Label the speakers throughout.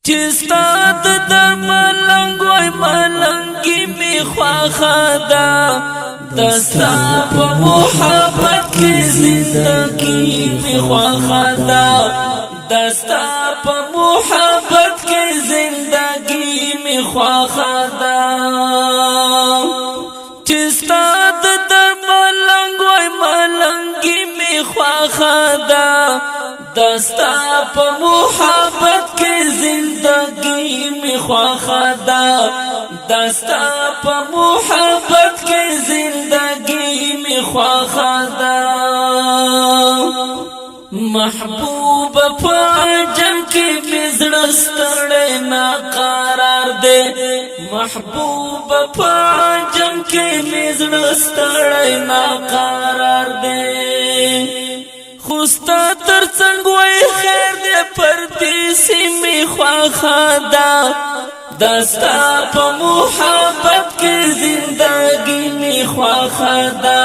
Speaker 1: چستا در ملنگ وای ملنگی می خواخدا دستا پا محبت کی زندگی می خواخدا دستا پا محبت کی زندگی می خواخدا چستا در ملنگ وای ملنگی می خواخدا دستا پا محبت کی زندگی می خواخدا دستا پا محبت کی زندگی می خواخدا محبوب پا عجم کی بزرستڑ ناقرار دے محبوب پا عجم کی بزرستڑ ناقرار دے خوستا تر څنګه خیر دې پردیسی می خواخدا دستا په محبت کې زندگی می خواخدا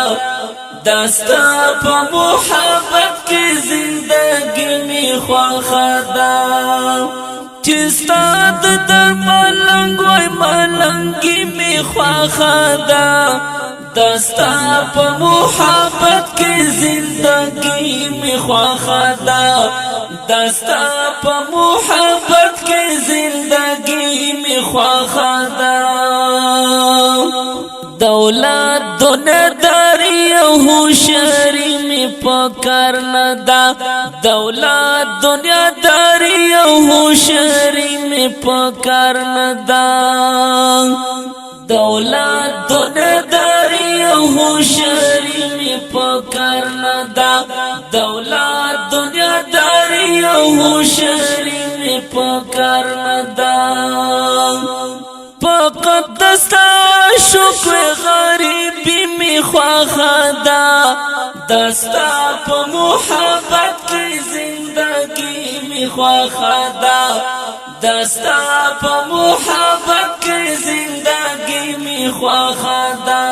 Speaker 1: دستا په محبت کې زندگی می خواخدا چستا در ملنگ وای ملنگی می خواخدا دستا پا محبت کی زندگی می خواخدا دستا پا محبت کی زندگی می خواخدا دولت دنیا داری ہوشیاری می پکر ندا دولت دنیا داری ہوشیاری می پکر ندا دولت دنیا داری ہوشیاری می پکر ندا دولت دنیا داری ہوشیاری می پکر ندا فقط دستا شکر غریبی می خواخدا دستا پا محبت کی زندگی می خواخدا دستا پا محبت کی زندگی می خواخدا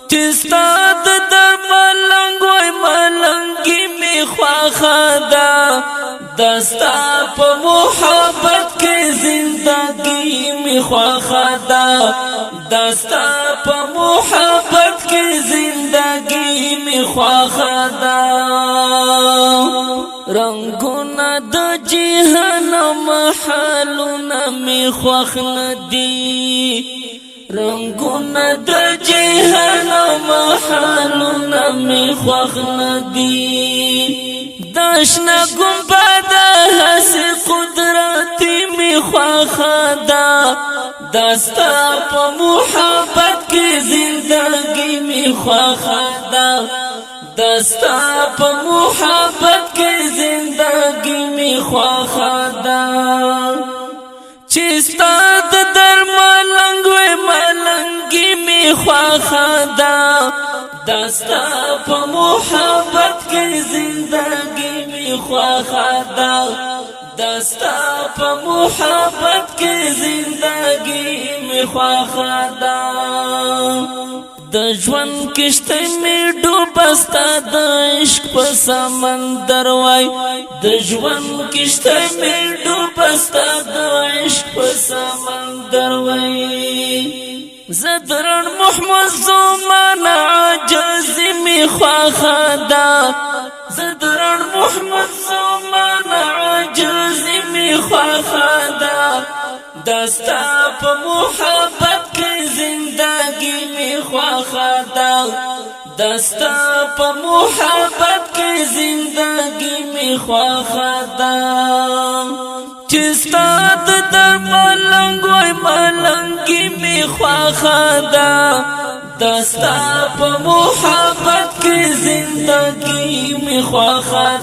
Speaker 1: چستا در ملنگ وای ملنگی می خواخدا دستا پا محبت کی زندگی می خواخدا دستا پا محبت کی زندگی می خواخدا رنگونا د جهان محلونا می خوخ ندی رنگونا د جهان محلونا می خوخ ندی داشنا گنبد حس قدرتی می خواخدا دستا پا محبت کی زندگی می خواخدا دستا پا محبت کی زندگی می خواخدا چستا در ملنگ و ملنگی می خواخدا دستا پا محبت کی زندگی می خواخدا دستا پا محبت کی زندگی می خواخدا د ژوند کشته می ډوبستا د عشق په سمندر وای د ژوند کشته می ډوبستا د عشق په سمندر وای زدرن محمد زمان عجز می خواخدا زدرن محمد زمان عجز می خواخدا دستا پا محبت کی زندگی می خواخدا دستا پا محبت کی زندگی می خواخدا چستا در ملنگ وای ملنگی می خواخدا دستا پا محبت کی زندگی می خواخدا